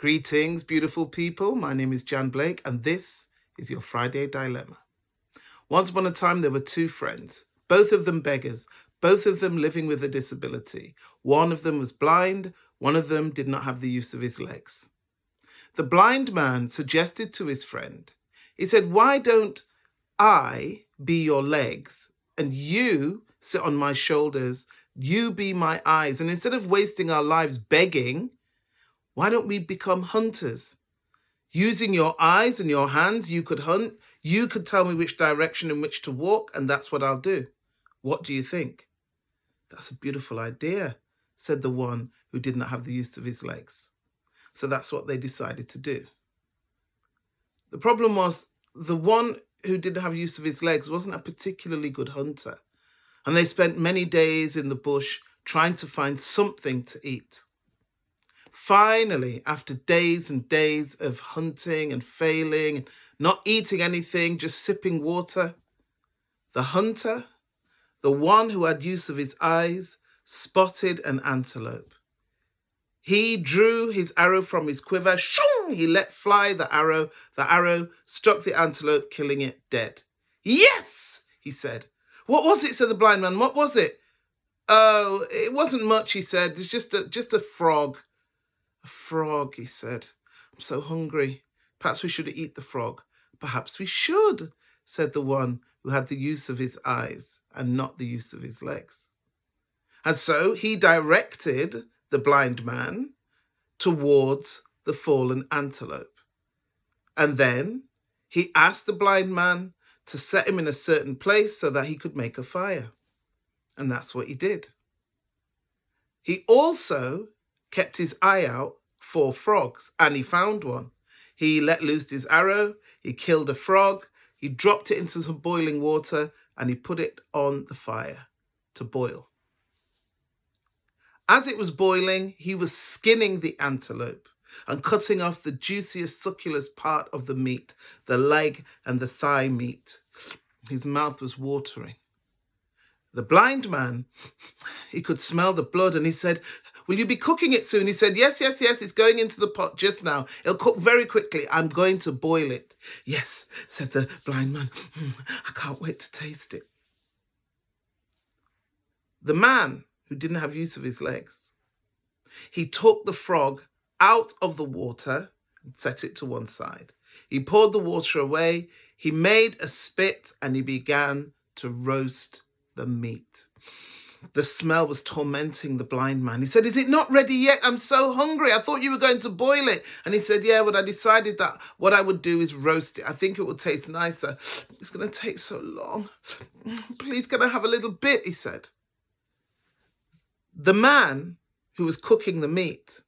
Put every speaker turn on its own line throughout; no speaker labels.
Greetings, beautiful people. My name is Jan Blake, and this is your Friday Dilemma. Once upon a time, there were two friends, both of them beggars, both of them living with a disability. One of them was blind, one of them did not have the use of his legs. The blind man suggested to his friend, he said, "Why don't I be your legs and you sit on my shoulders, you be my eyes, and instead of wasting our lives begging, why don't we become hunters? Using your eyes and your hands, you could hunt. You could tell me which direction in which to walk, and that's what I'll do. What do you think?" "That's a beautiful idea," said the one who did not have the use of his legs. So that's what they decided to do. The problem was the one who didn't have use of his legs wasn't a particularly good hunter, and they spent many days in the bush trying to find something to eat. Finally, after days and days of hunting and failing, and not eating anything, just sipping water, the hunter, the one who had use of his eyes, spotted an antelope. He drew his arrow from his quiver. Shoo! He let fly the arrow. The arrow struck the antelope, killing it dead. "Yes," he said. "What was it?" said the blind man. "What was it?" "Oh, it wasn't much," he said. "It's just a frog." "A frog," he said. "I'm so hungry. Perhaps we should eat the frog." "Perhaps we should," said the one who had the use of his eyes and not the use of his legs. And so he directed the blind man towards the fallen antelope. And then he asked the blind man to set him in a certain place so that he could make a fire. And that's what he did. He also kept his eye out for frogs, and he found one. He let loose his arrow, he killed a frog, he dropped it into some boiling water, and he put it on the fire to boil. As it was boiling, he was skinning the antelope and cutting off the juiciest, succulent part of the meat, the leg and the thigh meat. His mouth was watering. The blind man, he could smell the blood, and he said, "Will you be cooking it soon?" He said, Yes, it's going into the pot just now. It'll cook very quickly. I'm going to boil it." "Yes," said the blind man. "I can't wait to taste it." The man who didn't have use of his legs, he took the frog out of the water and set it to one side. He poured the water away, he made a spit, and he began to roast the meat. The smell was tormenting the blind man. He said, "Is it not ready yet? I'm so hungry. I thought you were going to boil it." And he said, "Yeah, but I decided that what I would do is roast it. I think it will taste nicer. It's going to take so long. Please, can I have a little bit?" he said. The man who was cooking the meat,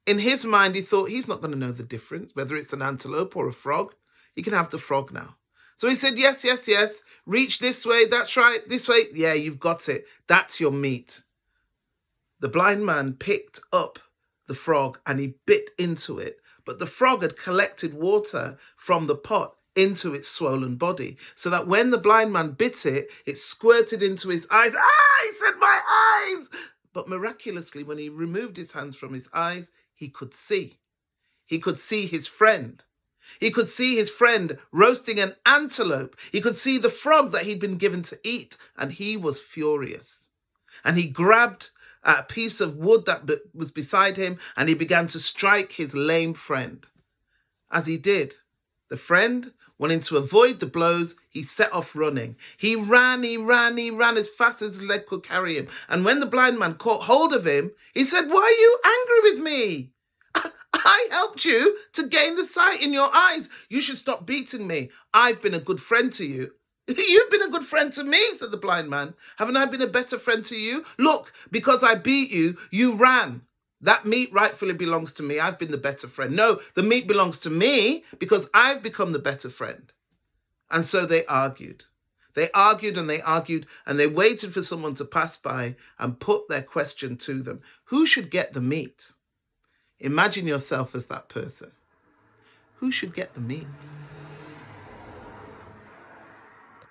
in his mind, he thought he's not going to know the difference, whether it's an antelope or a frog. He can have the frog now. So he said, yes. Reach this way. That's right. This way. Yeah, you've got it. That's your meat." The blind man picked up the frog and he bit into it. But the frog had collected water from the pot into its swollen body, so that when the blind man bit it, it squirted into his eyes. "Ah," he said, "my eyes!" But miraculously, when he removed his hands from his eyes, he could see. He could see his friend. He could see his friend roasting an antelope. He could see the frog that he'd been given to eat, and he was furious. And he grabbed a piece of wood that was beside him, and he began to strike his lame friend. As he did, the friend, wanting to avoid the blows, he set off running. He ran as fast as his leg could carry him. And when the blind man caught hold of him, he said, "Why are you angry with me? I helped you to gain the sight in your eyes. You should stop beating me. I've been a good friend to you." "You've been a good friend to me," said the blind man. "Haven't I been a better friend to you? Look, because I beat you, you ran. That meat rightfully belongs to me. I've been the better friend." "No, the meat belongs to me because I've become the better friend." And so they argued. They argued and they argued, and they waited for someone to pass by and put their question to them. Who should get the meat? Imagine yourself as that person. Who should get the meat?